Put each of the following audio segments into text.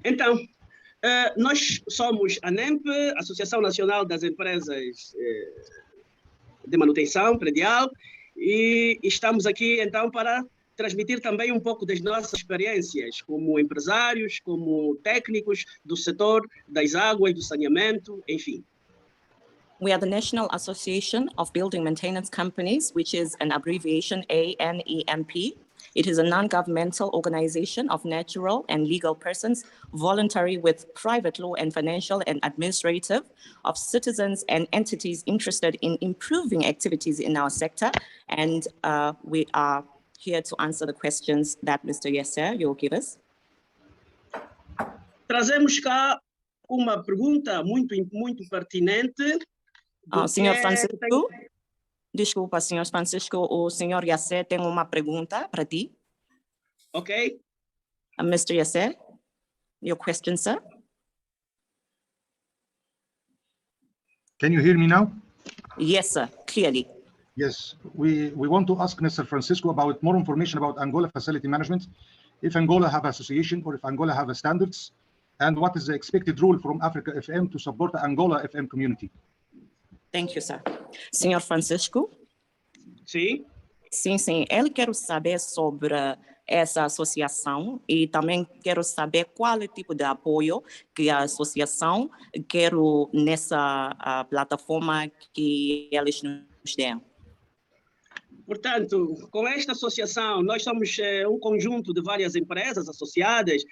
Então, nós somos a NEMP, Associação Nacional das Empresas de Manutenção Predial, e estamos aqui, então, para transmitir também um pouco das nossas experiências como empresários, como técnicos do setor das águas, do saneamento, enfim. We are the National Association of Building Maintenance Companies, which is an abbreviation ANEMP. It is a non-governmental organization of natural and legal persons, voluntary with private law and financial and administrative, of citizens and entities interested in improving activities in our sector. And we are here to answer the questions that Mr. Yasser will give us. Trazemos cá uma pergunta muito pertinente. Senhor Francisco, desculpa, senhor Francisco, o senhor Yasser tem uma pergunta para ti. Ok. Mr. Yasser, your question, sir. Can you hear me now? Yes, sir, clearly. Yes, we want to ask Mr. Francisco about more information about Angola facility management, if Angola have association or if Angola have standards, and what is the expected role from Africa FM to support the Angola FM community. Thank you, sir. Senhor Francisco? Sim. Sim. Ele quer saber sobre essa associação e também quero saber qual é o tipo de apoio que a associação quer nessa plataforma que eles nos deem. Portanto, com esta associação, nós somos um conjunto de várias empresas associadas,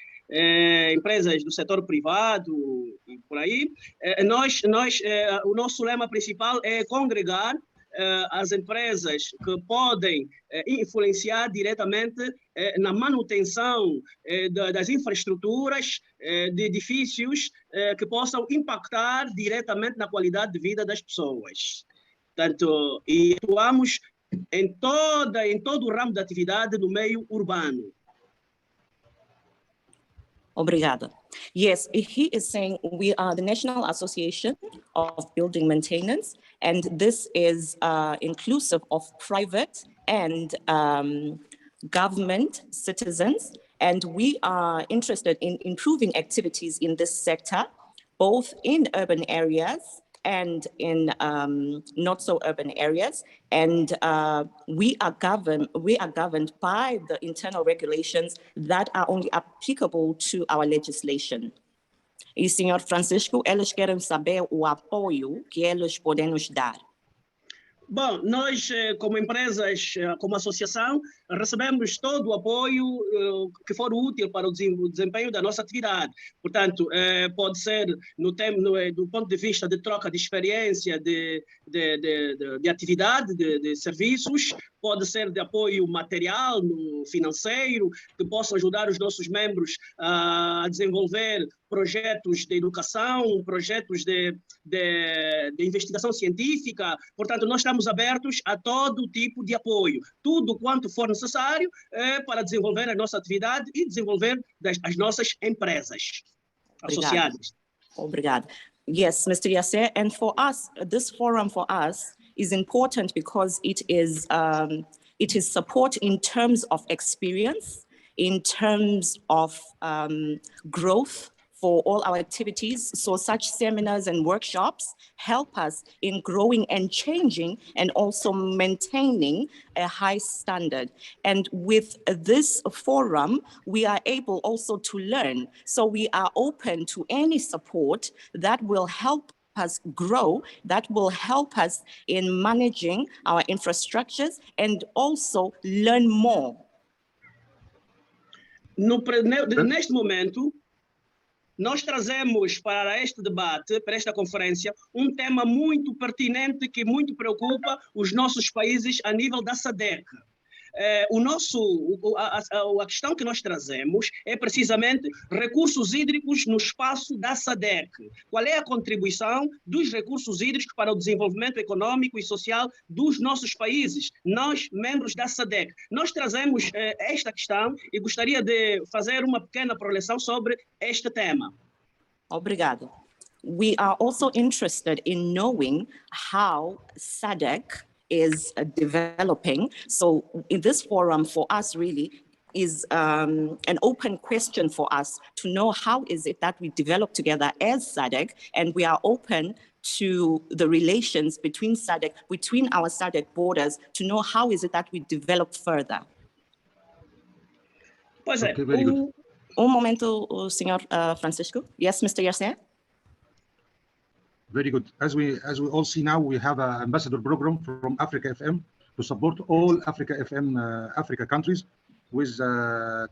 empresas do setor privado e por aí. O nosso lema principal é congregar as empresas que podem influenciar diretamente na manutenção das infraestruturas de edifícios que possam impactar diretamente na qualidade de vida das pessoas. Portanto, e atuamos em todo o ramo de atividade no meio urbano. Obrigada. Yes, he is saying we are the National Association of Building Maintenance, and this is inclusive of private and government citizens, and we are interested in improving activities in this sector, both in urban areas and in not so urban areas, and we are governed by the internal regulations that are only applicable to our legislation. E senhor Francisco, eles querem saber o apoio que eles podem nos dar. Bom, nós, como empresas, como associação, recebemos todo o apoio que for útil para o desempenho da nossa atividade. Portanto, pode ser do ponto de vista de troca de experiência, de atividade, de serviços, pode ser de apoio material, financeiro, que possa ajudar os nossos membros a desenvolver projetos de educação, projetos de investigação científica. Portanto, nós estamos abertos a todo tipo de apoio, tudo quanto for necessário para desenvolver a nossa atividade e desenvolver as nossas empresas associadas. Obrigado. Yes, Mr. Yasser, and for us, this forum for us is important because it is support in terms of experience, in terms of growth for all our activities. So such seminars and workshops help us in growing and changing and also maintaining a high standard. And with this forum, we are able also to learn. So we are open to any support that will help us grow, that will help us in managing our infrastructures and also learn more. Neste momento, nós trazemos para este debate, para esta conferência, um tema muito pertinente que muito preocupa os nossos países a nível da SADC. A questão que nós trazemos é precisamente recursos hídricos no espaço da SADC. Qual é a contribuição dos recursos hídricos para o desenvolvimento econômico e social dos nossos países, nós, membros da SADC? Nós trazemos esta questão e gostaria de fazer uma pequena preleção sobre este tema. Obrigado. We are also interested in knowing how SADC is developing. So in this forum for us really is an open question for us to know how is it that we develop together as SADC, and we are open to the relations between SADC, between our SADC borders, to know how is it that we develop further. Pois é. Okay, very good. Momento, Sr. Francisco. Yes, Mr. Yasser? Very good. As we all see now, we have an ambassador program from Africa FM to support all Africa FM Africa countries with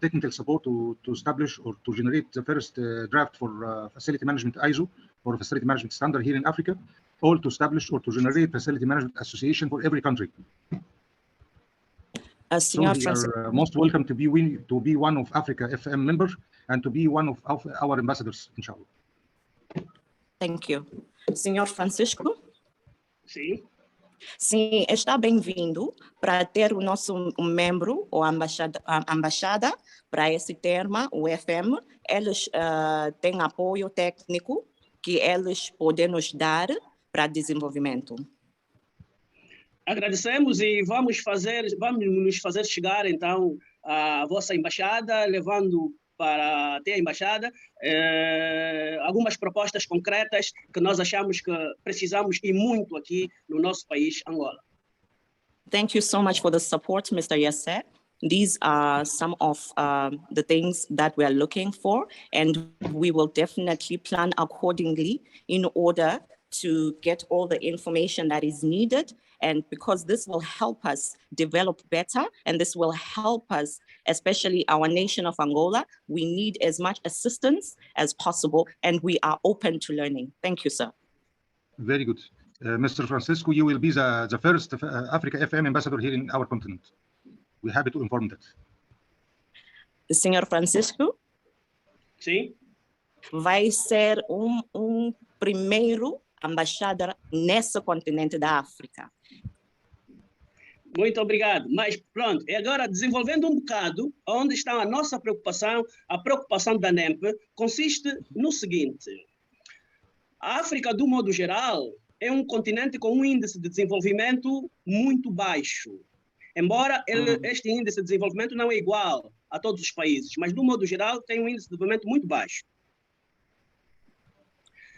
technical support to establish or to generate the first draft for facility management ISO or facility management standard here in Africa, all to establish or to generate facility management association for every country. So you are most welcome to be one of Africa FM members and to be one of our ambassadors, inshallah. Thank you. Senhor Francisco? Sim. Sim, está bem-vindo para ter o nosso membro ou embaixada para esse tema, o FM. Eles têm apoio técnico que eles podem nos dar para desenvolvimento. Agradecemos e vamos nos fazer chegar, então, a vossa embaixada, levando para até a embaixada algumas propostas concretas que nós achamos que precisamos e muito aqui no nosso país, Angola. Thank you so much for the support, Mr. Yasser. These are some of the things that we are looking for, and we will definitely plan accordingly in order to get all the information that is needed, and because this will help us develop better, and this will help us, especially our nation of Angola. We need as much assistance as possible, and we are open to learning. Thank you, sir. Very good. Mr. Francisco, you will be the first Africa FM ambassador here in our continent. We're happy to inform that. Senhor Francisco? Sim. Vai ser primeiro embaixador nesse continente da África. Muito obrigado. Mas pronto, e agora desenvolvendo um bocado onde está a nossa preocupação, a preocupação da NEMP, consiste no seguinte. A África, do modo geral, é um continente com um índice de desenvolvimento muito baixo. Embora este índice de desenvolvimento não é igual a todos os países, mas, do modo geral, tem um índice de desenvolvimento muito baixo.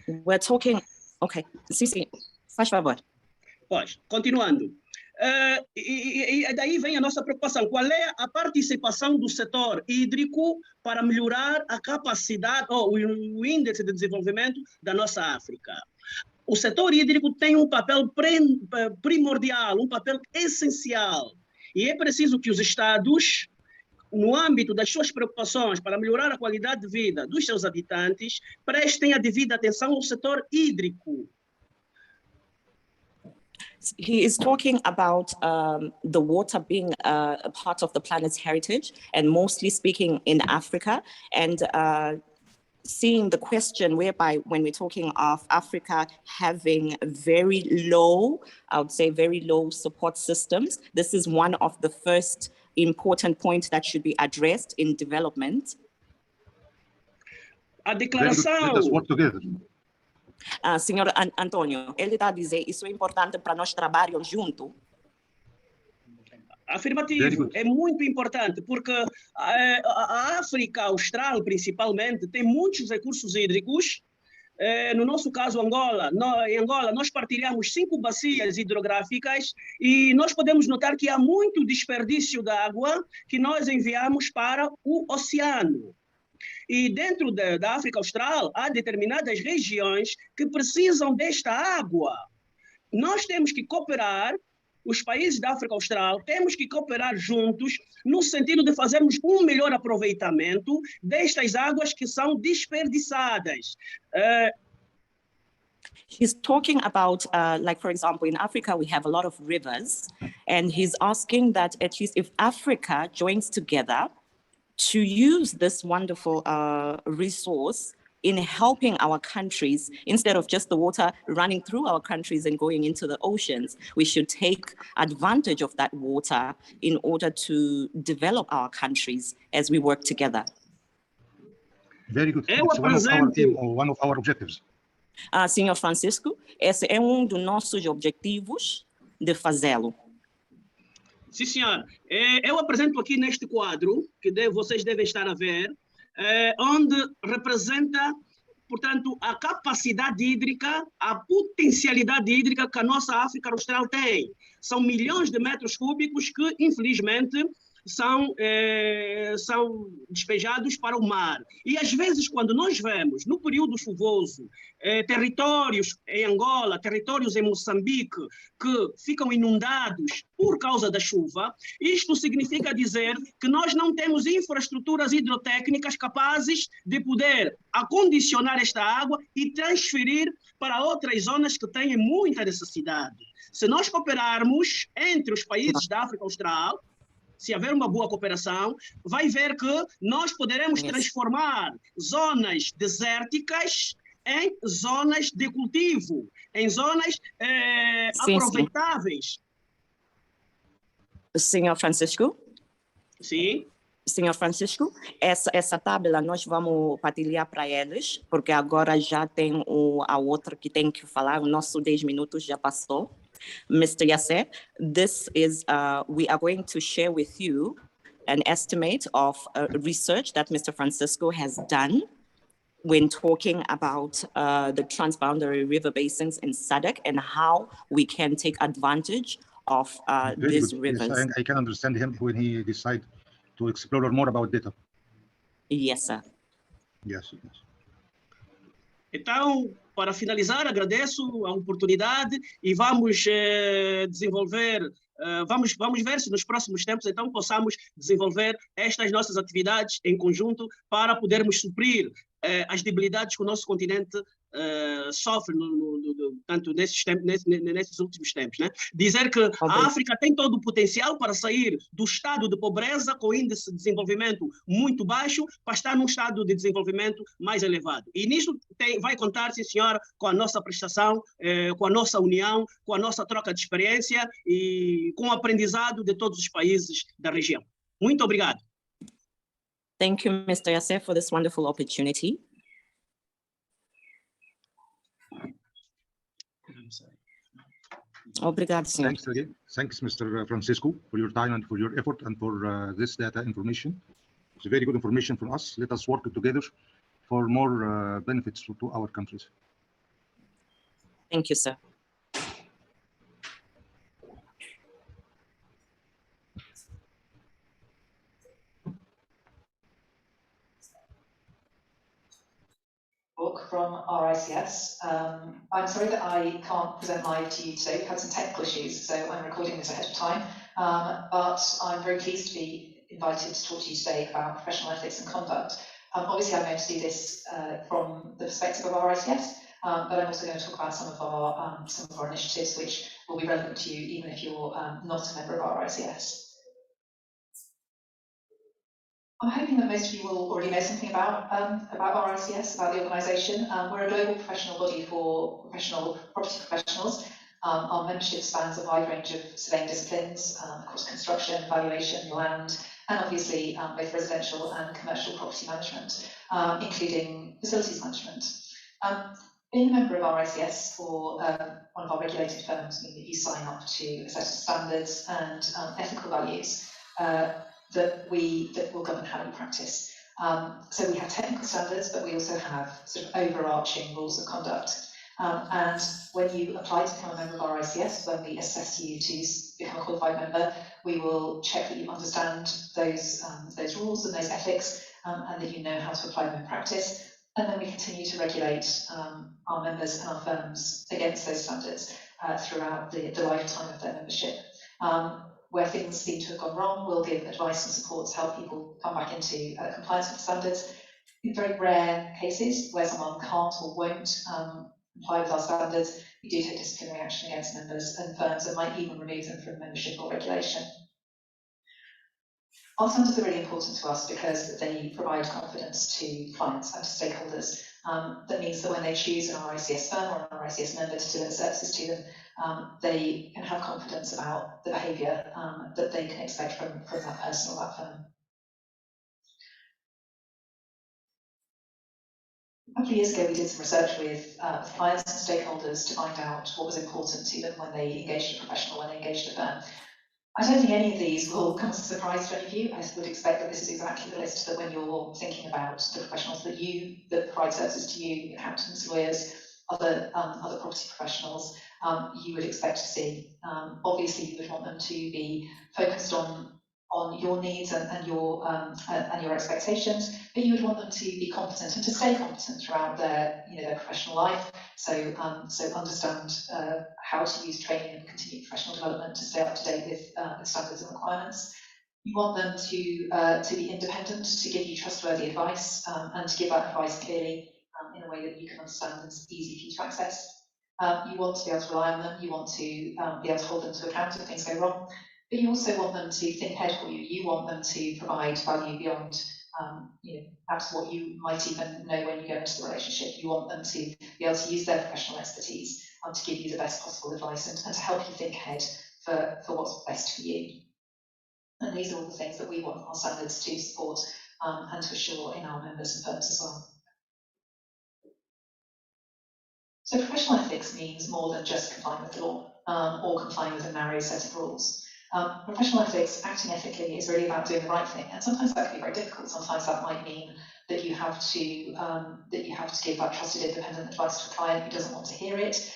We're talking... Ok, sim, faz favor. Pois, continuando. E daí vem a nossa preocupação. Qual é a participação do setor hídrico para melhorar a capacidade ou o índice de desenvolvimento da nossa África? O setor hídrico tem um papel primordial, um papel essencial. E é preciso que os Estados, no âmbito das suas preocupações para melhorar a qualidade de vida dos seus habitantes, prestem a devida atenção ao setor hídrico. He is talking about the water being a part of the planet's heritage, and mostly speaking in Africa, and seeing the question whereby when we're talking of Africa having very low, I would say very low support systems, this is one of the first important points that should be addressed in development. A declaração... Let us work together. Senhor Antônio, ele está a dizer isso é importante para nós trabalharmos juntos. Afirmativo, é muito importante, porque a África Austral, principalmente, tem muitos recursos hídricos. No nosso caso, Angola, em Angola, nós partilhamos 5 bacias hidrográficas e nós podemos notar que há muito desperdício de água que nós enviamos para o oceano. E dentro da África Austral, há determinadas regiões que precisam desta água. Nós temos que cooperar, os países da África Austral, temos que cooperar juntos no sentido de fazermos um melhor aproveitamento destas águas que são desperdiçadas. He's talking about, like, for example, in Africa, we have a lot of rivers, and he's asking that at least if Africa joins together to use this wonderful resource in helping our countries, instead of just the water running through our countries and going into the oceans, we should take advantage of that water in order to develop our countries as we work together. Very good. It's one of our team, or one of our objectives. Senhor Francisco, esse é dos nossos objetivos de fazê-lo. Sim, senhor. Eu apresento aqui neste quadro, que vocês devem estar a ver, onde representa, portanto, a capacidade hídrica, a potencialidade hídrica que a nossa África Austral tem. São milhões de metros cúbicos que, infelizmente, são despejados para o mar. E, às vezes, quando nós vemos, no período chuvoso, territórios em Angola, territórios em Moçambique, que ficam inundados por causa da chuva, isto significa dizer que nós não temos infraestruturas hidrotécnicas capazes de poder acondicionar esta água e transferir para outras zonas que têm muita necessidade. Se nós cooperarmos entre os países da África Austral, se haver uma boa cooperação, vai ver que nós poderemos transformar zonas desérticas em zonas de cultivo, em zonas aproveitáveis. Senhor Francisco? Sim. Senhor Francisco, essa tabela nós vamos partilhar para eles, porque agora já tem a outra que tem que falar, o nosso 10 minutos já passou. Mr. Yasse, this is, we are going to share with you an estimate of research that Mr. Francisco has done when talking about the transboundary river basins in SADC and how we can take advantage of these rivers. Yes, I can understand him when he decides to explore more about data. Yes, sir. Yes, yes. Então, para finalizar, agradeço a oportunidade e vamos desenvolver, vamos ver se nos próximos tempos, então, possamos desenvolver estas nossas atividades em conjunto para podermos suprir as debilidades que o nosso continente sofre, tanto nesses últimos tempos. Né? Dizer que a África tem todo o potencial para sair do estado de pobreza com índice de desenvolvimento muito baixo para estar num estado de desenvolvimento mais elevado. E nisso vai contar, sim senhora, com a nossa prestação, com a nossa união, com a nossa troca de experiência e com o aprendizado de todos os países da região. Muito obrigado. Thank you, Mr. Yasse, for this wonderful opportunity. Obrigado, senhor. Thanks again. Thanks, Mr. Francisco, for your time and for your effort and for this data information. It's very good information for us. Let us work together for more benefits to our countries. Thank you, sir. From RICS. I'm sorry that I can't present live to you today. We've had some technical issues, so I'm recording this ahead of time. But I'm very pleased to be invited to talk to you today about professional ethics and conduct. Obviously, I'm going to do this from the perspective of RICS, but I'm also going to talk about some of our initiatives which will be relevant to you, even if you're not a member of RICS. I'm hoping that most of you will already know something about RICS, about the organisation. We're a global professional body for property professionals. Our membership spans a wide range of surveying disciplines across construction, valuation, land, and obviously both residential and commercial property management, including facilities management. Being a member of RICS or one of our regulated firms means that you sign up to a set of standards and ethical values that will govern how you practice. So we have technical standards, but we also have sort of overarching rules of conduct. And when you apply to become a member of RICS, when we assess you to become a qualified member, we will check that you understand those rules and those ethics, and that you know how to apply them in practice. And then we continue to regulate our members and our firms against those standards throughout the lifetime of their membership. Where things seem to have gone wrong, we'll give advice and support to help people come back into compliance with standards. In very rare cases where someone can't or won't comply with our standards, we do take disciplinary action against members and firms and might even remove them from membership or regulation. Our standards are really important to us because they provide confidence to clients and to stakeholders. That means that when they choose an RICS firm or an RICS member to deliver services to them, they can have confidence about the behaviour that they can expect from that person or that firm. A couple of years ago, we did some research with clients and stakeholders to find out what was important to them when they engaged a professional, when they engaged a firm. I don't think any of these will come as a surprise to any of you. I would expect that this is exactly the list that when you're thinking about the professionals that provide services to you, accountants, lawyers, other property professionals, you would expect to see. Obviously, you would want them to be focused on your needs and your expectations, but you would want them to be competent and to stay competent throughout their professional life. So understand how to use training and continued professional development to stay up to date with standards and requirements. You want them to be independent, to give you trustworthy advice, and to give that advice clearly in a way that you can understand and is easy for you to access. You want to be able to rely on them. You want to be able to hold them to account if things go wrong. But you also want them to think ahead for you. You want them to provide value beyond perhaps what you might even know when you go into the relationship. You want them to be able to use their professional expertise to give you the best possible advice and to help you think ahead for what's best for you. And these are all the things that we want our standards to support and to assure in our members and firms as well. So professional ethics means more than just complying with the law or complying with a narrow set of rules. Professional ethics, acting ethically, is really about doing the right thing, and sometimes that can be very difficult. Sometimes that might mean that you have to give that trusted, independent advice to a client who doesn't want to hear it.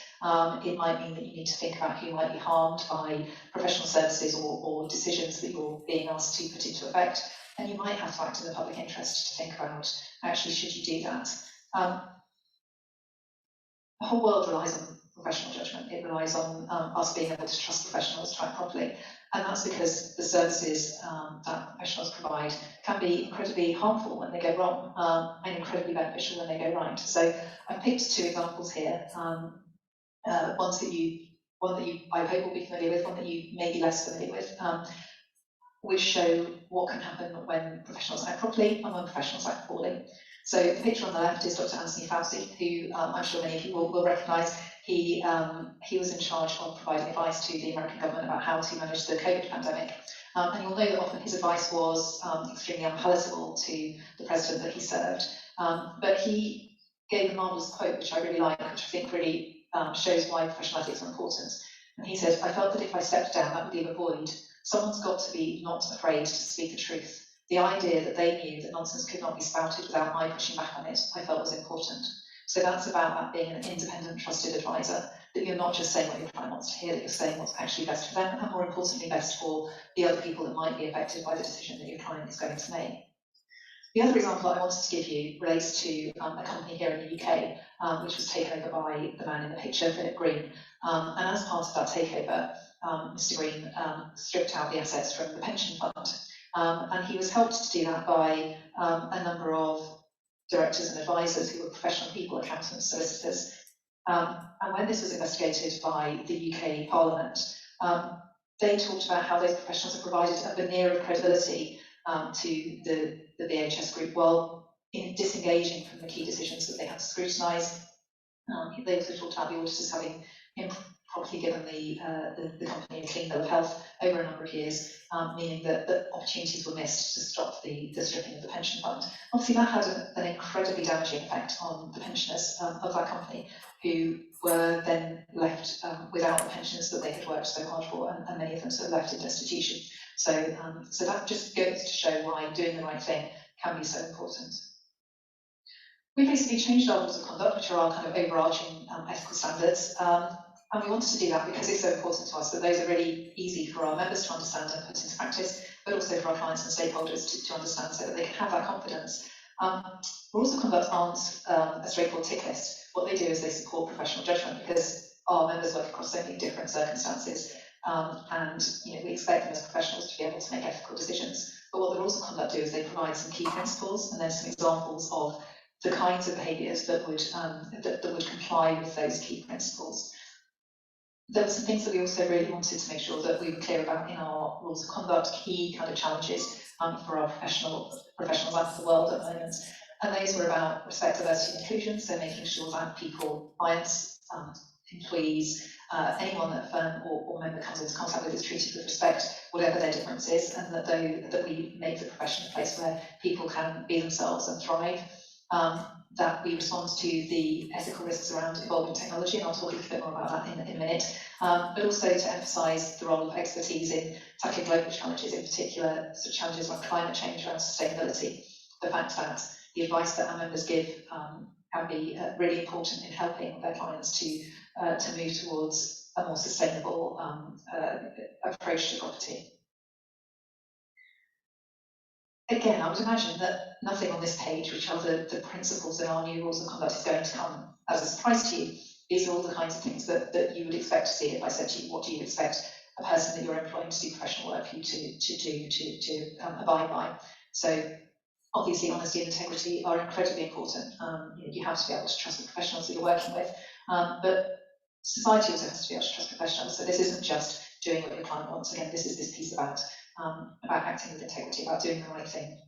It might mean that you need to think about who might be harmed by professional services or decisions that you're being asked to put into effect, and you might have to act in the public interest to think about actually should you do that. The whole world relies on professional judgment. It relies on us being able to trust professionals to act properly. And that's because the services that professionals provide can be incredibly harmful when they go wrong and incredibly beneficial when they go right. So I've picked two examples here. One that you I hope will be familiar with, one that you may be less familiar with, which show what can happen when professionals act properly and when professionals act poorly. So the picture on the left is Dr. Anthony Fauci, who I'm sure many of you will recognise. He was in charge of providing advice to the American government about how to manage the COVID pandemic. And you'll know that often his advice was extremely unpalatable to the president that he served. But he gave a marvellous quote, which I really like, which I think really shows why professional ethics are important. And he said, "I felt that if I stepped down, that would leave a void. Someone's got to be not afraid to speak the truth. The idea that they knew that nonsense could not be spouted without my pushing back on it, I felt was important." So that's about that being an independent, trusted advisor, that you're not just saying what your client wants to hear, that you're saying what's actually best for them, and more importantly, best for the other people that might be affected by the decision that your client is going to make. The other example I wanted to give you relates to a company here in the UK, which was taken over by the man in the picture, Philip Green. And as part of that takeover, Mr. Green stripped out the assets from the pension fund. And he was helped to do that by a number of directors and advisors who were professional people, accountants, solicitors. And when this was investigated by the UK Parliament, they talked about how those professionals have provided a veneer of credibility to the VHS group while in disengaging from the key decisions that they had to scrutinise. They also talked about the auditors having improperly given the company a clean bill of health over a number of years, meaning that opportunities were missed to stop the stripping of the pension fund. Obviously, that had an incredibly damaging effect on the pensioners of that company, who were then left without the pensions that they had worked so hard for, and many of them sort of left in destitution. So that just goes to show why doing the right thing can be so important. We basically changed our rules of conduct, which are our kind of overarching ethical standards, and we wanted to do that because it's so important to us that those are really easy for our members to understand and put into practice, but also for our clients and stakeholders to understand so that they can have that confidence. Rules of conduct aren't a straightforward tick list. What they do is they support professional judgment because our members work across so many different circumstances, and we expect them as professionals to be able to make ethical decisions. But what the rules of conduct do is they provide some key principles and then some examples of the kinds of behaviours that would comply with those key principles. There were some things that we also really wanted to make sure that we were clear about in our rules of conduct, key kind of challenges for our professionals out of the world at the moment. And those were about respect, diversity and inclusion, so making sure that people, clients, employees, anyone that a firm or member comes into contact with is treated with respect, whatever their difference is, and that we make the profession a place where people can be themselves and thrive. that we respond to the ethical risks around evolving technology, and I'll talk a little bit more about that in a minute, but also to emphasise the role of expertise in tackling global challenges, in particular sort of challenges around climate change, around sustainability. The fact that the advice that our members give can be really important in helping their clients to move towards a more sustainable approach to property. Again, I would imagine that nothing on this page, which are the principles in our new rules of conduct, is going to come as a surprise to you. These are all the kinds of things that you would expect to see if I said to you, what do you expect a person that you're employing to do professional work for you to abide by? So obviously, honesty and integrity are incredibly important. You have to be able to trust the professionals that you're working with, but society also has to be able to trust professionals. So this isn't just doing what your client wants. Again, this is this piece about acting with integrity, about doing the right thing.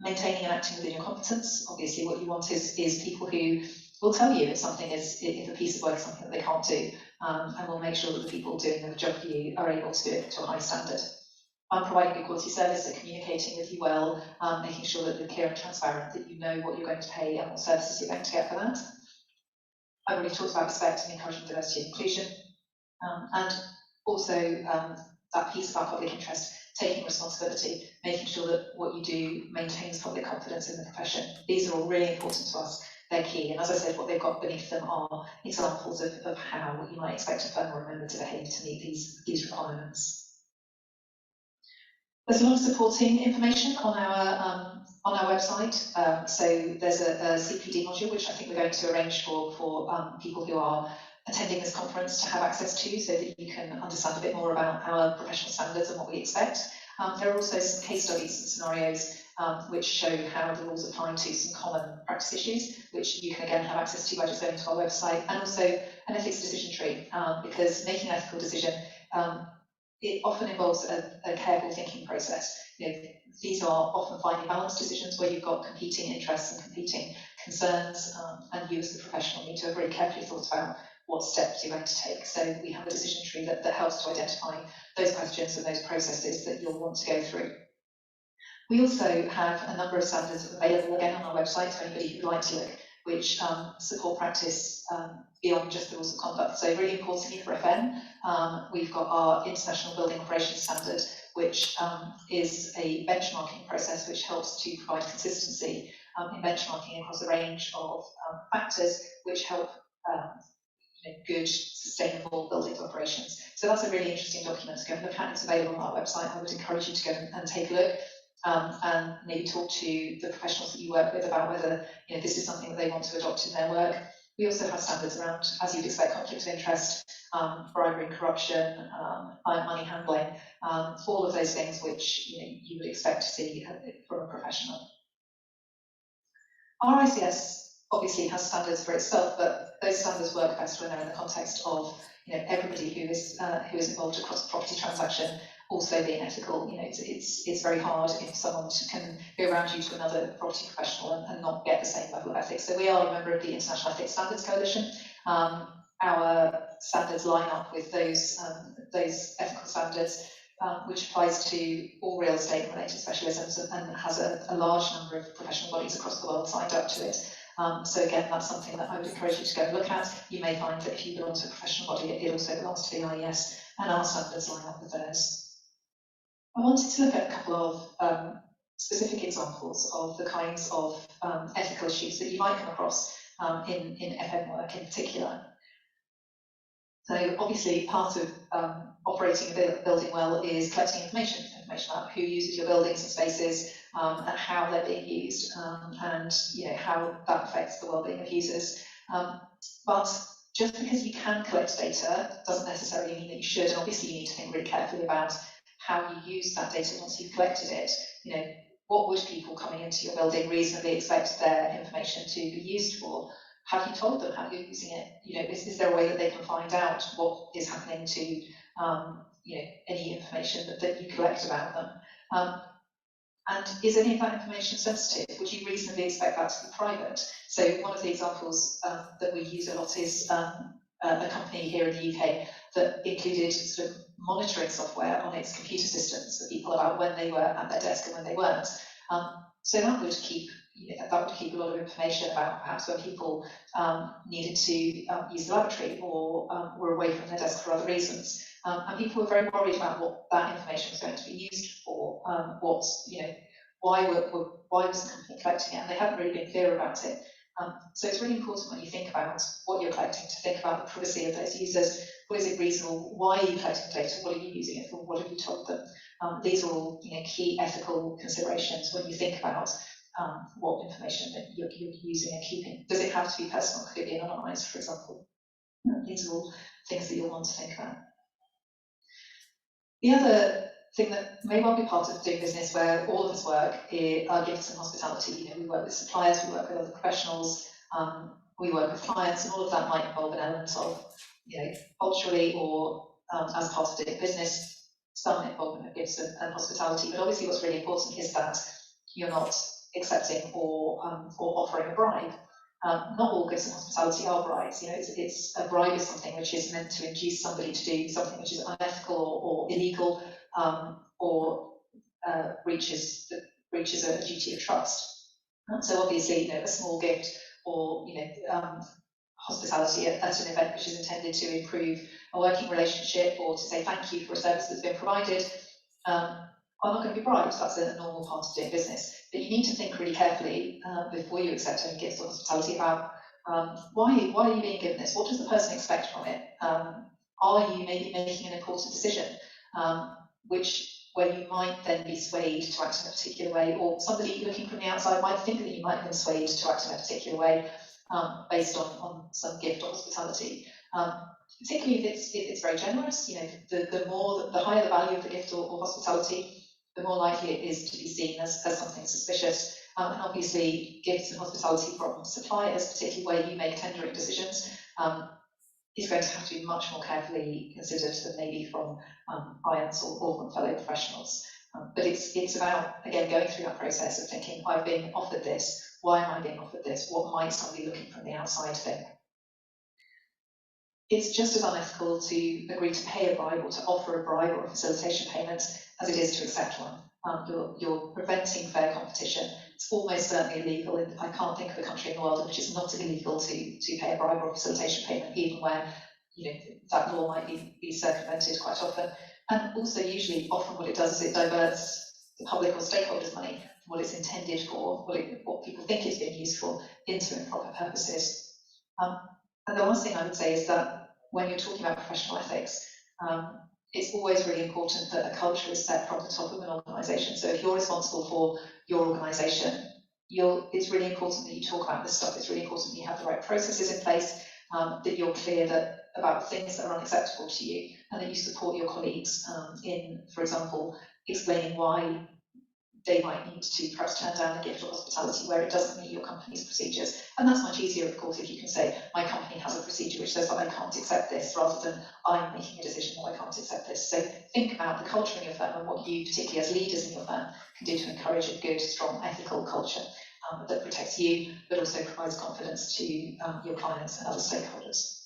Maintaining and acting within your competence. Obviously, what you want is people who will tell you if something is, if a piece of work is something that they can't do, and will make sure that the people doing the job for you are able to do it to a high standard. Providing good quality service, so communicating with you well, making sure that you're clear and transparent, that you know what you're going to pay and what services you're going to get for that. I've already talked about respect and encouraging diversity and inclusion, and also that piece about public interest, taking responsibility, making sure that what you do maintains public confidence in the profession. These are all really important to us. They're key, and as I said, what they've got beneath them are examples of how you might expect a firm or a member to behave to meet these requirements. There's a lot of supporting information on our website. So there's a CPD module, which I think we're going to arrange for people who are attending this conference to have access to, so that you can understand a bit more about our professional standards and what we expect. There are also some case studies and scenarios which show how the rules apply to some common practice issues, which you can again have access to by just going to our website, and also an ethics decision tree, because making an ethical decision it often involves a careful thinking process. These are often finely balanced decisions where you've got competing interests and competing concerns, and you as the professional need to have very carefully thought about what steps you're going to take. So we have a decision tree that helps to identify those questions and those processes that you'll want to go through. We also have a number of standards available again on our website for anybody who would like to look, which support practice beyond just the rules of conduct. So really importantly for FM, we've got our International Building Operations Standard, which is a benchmarking process which helps to provide consistency in benchmarking across a range of factors which help good, sustainable building operations. So that's a really interesting document to go and look at. It's available on our website. I would encourage you to go and take a look. And maybe talk to the professionals that you work with about whether this is something that they want to adopt in their work. We also have standards around, as you'd expect, conflict of interest, bribery and corruption, money handling, all of those things which you would expect to see from a professional. Our ICS obviously has standards for itself, but those standards work best when they're in the context of everybody who is involved across a property transaction also being ethical. It's very hard if someone can go around you to another property professional and not get the same level of ethics. So we are a member of the International Ethics Standards Coalition. Our standards line up with those ethical standards, which applies to all real estate and related specialisms, and has a large number of professional bodies across the world signed up to it. So again, that's something that I would encourage you to go and look at. You may find that if you belong to a professional body, it also belongs to the IES, and our standards line up with theirs. I wanted to look at a couple of specific examples of the kinds of ethical issues that you might come across in FM work in particular. So obviously part of operating a building well is collecting information about who uses your buildings and spaces, and how they're being used, and how that affects the well-being of users. But just because you can collect data doesn't necessarily mean that you should, and obviously you need to think really carefully about how you use that data once you've collected it. What would people coming into your building reasonably expect their information to be used for? Have you told them how you're using it? Is there a way that they can find out what is happening to any information that you collect about them? And is any of that information sensitive? Would you reasonably expect that to be private? So one of the examples that we use a lot is a company here in the UK that included sort of monitoring software on its computer systems for people about when they were at their desk and when they weren't. So that would keep that would keep a lot of information about perhaps when people needed to use the lavatory or were away from their desk for other reasons. And people were very worried about what that information was going to be used for. Why was the company collecting it? And they hadn't really been clear about it. So it's really important when you think about what you're collecting to think about the privacy of those users. What is it reasonable? Why are you collecting data? What are you using it for? What have you told them? These are all key ethical considerations when you think about what information that you're using and keeping. Does it have to be personal? Could it be anonymized, for example? These are all things that you'll want to think about. The other thing that may well be part of doing business where all of us work are gifts and hospitality. We work with suppliers, we work with other professionals, we work with clients, and all of that might involve an element of, culturally or as part of doing business, some involvement of gifts and hospitality. But obviously what's really important is that you're not accepting or offering a bribe. Not all gifts and hospitality are bribes. It's a bribe is something which is meant to induce somebody to do something which is unethical or illegal, or breaches a duty of trust. So obviously, a small gift or hospitality at an event which is intended to improve a working relationship or to say thank you for a service that's been provided are not going to be bribes. That's a normal part of doing business. But you need to think really carefully before you accept any gifts or hospitality about why are you being given this? What does the person expect from it? Are you maybe making an important decision where you might then be swayed to act in a particular way, or somebody looking from the outside might think that you might have been swayed to act in a particular way based on some gift or hospitality. Particularly if it's very generous, the higher the value of the gift or hospitality, the more likely it is to be seen as something suspicious. And obviously, gifts and hospitality from suppliers, particularly where you make tendering decisions, is going to have to be much more carefully considered than maybe from clients or from fellow professionals. But it's about, again, going through that process of thinking, I've been offered this, why am I being offered this? What might somebody looking from the outside think? It's just as unethical to agree to pay a bribe or to offer a bribe or a facilitation payment as it is to accept one. You're preventing fair competition. It's almost certainly illegal. I can't think of a country in the world in which it's not illegal to pay a bribe or a facilitation payment, even where that law might be circumvented quite often. And also, usually, often what it does is it diverts the public or stakeholders' money from what it's intended for, what people think it's being used for, into improper purposes. And the last thing I would say is that when you're talking about professional ethics, it's always really important that a culture is set from the top of an organisation. So if you're responsible for your organisation, it's really important that you talk about this stuff. It's really important that you have the right processes in place, that you're clear about things that are unacceptable to you, and that you support your colleagues in, for example, explaining why they might need to perhaps turn down a gift or hospitality where it doesn't meet your company's procedures. And that's much easier, of course, if you can say, my company has a procedure which says that I can't accept this, rather than I'm making a decision that I can't accept this. So think about the culture in your firm and what you, particularly as leaders in your firm, can do to encourage a good, strong, ethical culture that protects you, but also provides confidence to your clients and other stakeholders.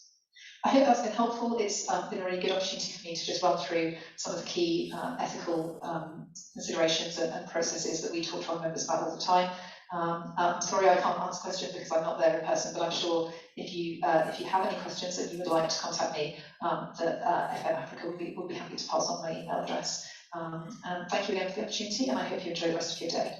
I hope that's been helpful. It's been a really good opportunity for me to just run through some of the key ethical considerations and processes that we talk to our members about all the time. I'm sorry I can't answer questions because I'm not there in person, but I'm sure if you have any questions that you would like to contact me, that FM Africa would be happy to pass on my email address. And thank you again for the opportunity, and I hope you enjoy the rest of your day.